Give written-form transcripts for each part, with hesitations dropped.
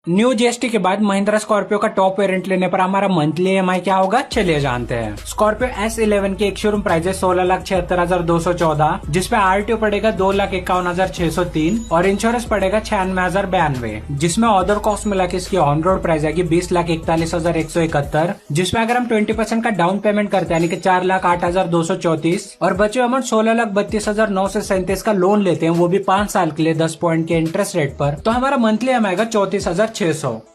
New GST के बाद Mahindra Scorpio का टॉप वेरिएंट लेने पर हमारा मंथली ईएमआई क्या होगा, चलिए जानते हैं। स्कॉर्पियो S11 की एक शोरूम प्राइस है 16,76,214, जिसपे आरटीओ पड़ेगा 2,51,603 और इंश्योरेंस पड़ेगा 96,092, जिसमें ऑर्डर कॉस्ट मिला के इसकी ऑन रोड प्राइस आएगी 20,41,171, जिसमें अगर हम 20% का डाउन पेमेंट करते हैं यानी कि 4,08,234 और बचे अमाउंट 16,32,937 का लोन लेते हैं, वो भी 5 साल के लिए 10 पॉइंट के इंटरेस्ट रेट पर, तो हमारा मंथली ईएमआई आएगा 34,600।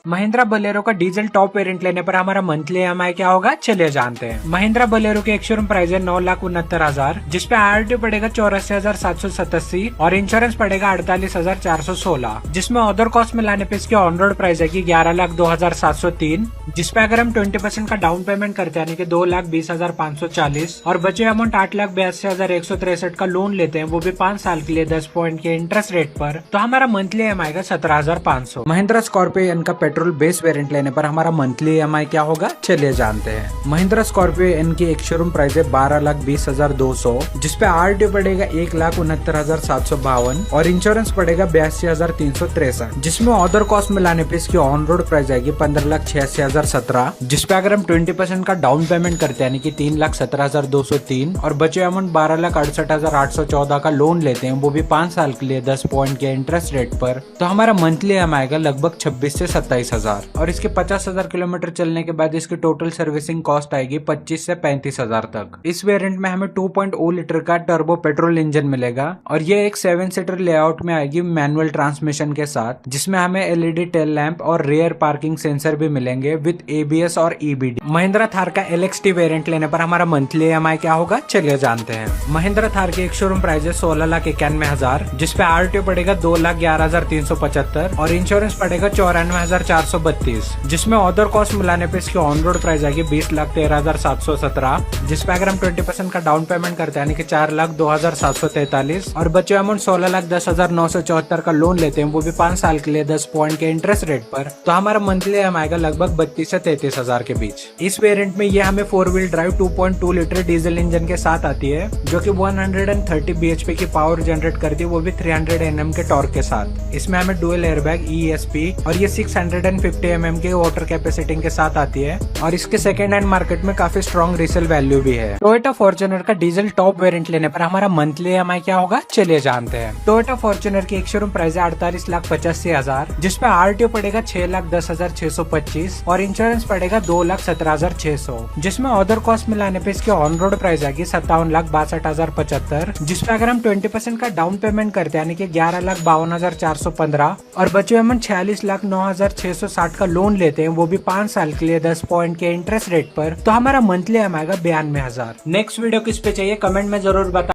महिंद्रा बोलेरो का डीजल टॉप वेरिएंट लेने पर हमारा मंथली ईएमआई क्या होगा, चलिए जानते हैं। महिंद्रा बोलेरो की एक शोरूम प्राइस है 9,69,000, जिसपे आरटीओ पड़ेगा 84,787 और इंश्योरेंस पड़ेगा 48,416, जिसमें अदर कॉस्ट मिलाने पे इसकी ऑन रोड प्राइस है 11,02,703, जिसपे अगर हम 20% का डाउन पेमेंट करते हैं यानी कि 2,20,540 और बचे अमाउंट 8,82,163 का लोन लेते हैं, वो भी 5 साल के लिए 10 पॉइंट के इंटरेस्ट रेट पर, तो हमारा मंथली ईएमआई आएगा 17,500। महिंद्रा स्कॉर्पियो एन का पेट्रोल बेस वेरिएंट लेने पर हमारा मंथली ईएमआई क्या होगा, चलिए जानते हैं। महिंद्रा स्कॉर्पियो एन की एक शोरूम प्राइस है 12,20,200, जिसपे आरटीओ पड़ेगा 1,69,752 और इंश्योरेंस पड़ेगा 82,363, जिसमें ऑर्डर कॉस्ट मिलाने पे इसकी ऑन रोड प्राइस आएगी 15,86,017, जिसपे अगर हम 20% का डाउन पेमेंट करते हैं यानी कि 3,17,203 और बचे अमाउंट 12,68,814 का लोन लेते हैं, वो भी 5 साल के लिए 10 पॉइंट के इंटरेस्ट रेट पर, तो हमारा मंथली ईएमआई आएगा लगभग 26 से 27,000 और इसके 50,000 किलोमीटर चलने के बाद इसकी टोटल सर्विसिंग कॉस्ट आएगी 25 से 35,000 तक। इस वेरिएंट में हमें 2.0 लीटर का टर्बो पेट्रोल इंजन मिलेगा और ये एक 7 सीटर लेआउट में आएगी मैनुअल ट्रांसमिशन के साथ, जिसमें हमें एलईडी टेल लैंप और रियर पार्किंग सेंसर भी मिलेंगे विद एबीएस और ईबीडी। महिंद्रा थार का एलएक्सटी वेरिएंट लेने पर हमारा मंथली ईएमआई क्या होगा, चलिए जानते हैं। महिंद्रा थार की एक शोरूम प्राइस है 16,91,000, जिसपे आरटीओ पड़ेगा 2,11,375 और इंश्योरेंस पड़ेगा 94,432, जिसमें ऑर्डर कॉस्ट मिलाने पे इसकी ऑन रोड प्राइस आएगी 20,13,717, जिसपे अगर हम 20% का डाउन पेमेंट करते हैं यानी कि 4,02,743 और बचे अमाउंट 16,10,974 का लोन लेते हैं, वो भी 5 साल के लिए 10 पॉइंट के इंटरेस्ट रेट पर, तो हमारा मंथली ईएमआई आएगा लगभग 32 से 33,000 के बीच। इस वेरिएंट में ये हमें 4 wheel drive 2.2 litre diesel engine के साथ आती है, जो कि 130 bhp की पावर जनरेट करती है, वो भी 300 Nm के टॉर्क के साथ। इसमें हमें डुअल एयरबैग ESP और ये 650 mm के वाटर कैपेसिटी के साथ आती है और इसके सेकंड हैंड मार्केट में काफी स्ट्रॉन्ग रीसेल वैल्यू भी है। टोयोटा फॉर्च्यूनर का डीजल टॉप वेरिएंट लेने पर हमारा मंथली ईएमआई क्या होगा, चलिए जानते हैं। टोयोटा फॉर्च्यूनर की एक शोरूम प्राइस है 48,85,000, जिसपे आरटीओ पड़ेगा 6,10,625 और इंश्योरेंस पड़ेगा 2,17,600, जिसमें ऑर्डर कॉस्ट मिलाने पे इसकी ऑन रोड प्राइस आएगी 57,62,075, जिसपे अगर हम 20% का डाउन पेमेंट करते हैं यानी कि 11,52,415 और बचे अमाउंट 46,09,660 का लोन लेते हैं, वो भी 5 साल के लिए 10 पॉइंट के इंटरेस्ट रेट पर, तो हमारा मंथली ईएमआई आएगा 92,000। नेक्स्ट वीडियो किस पे चाहिए कमेंट में जरूर बता।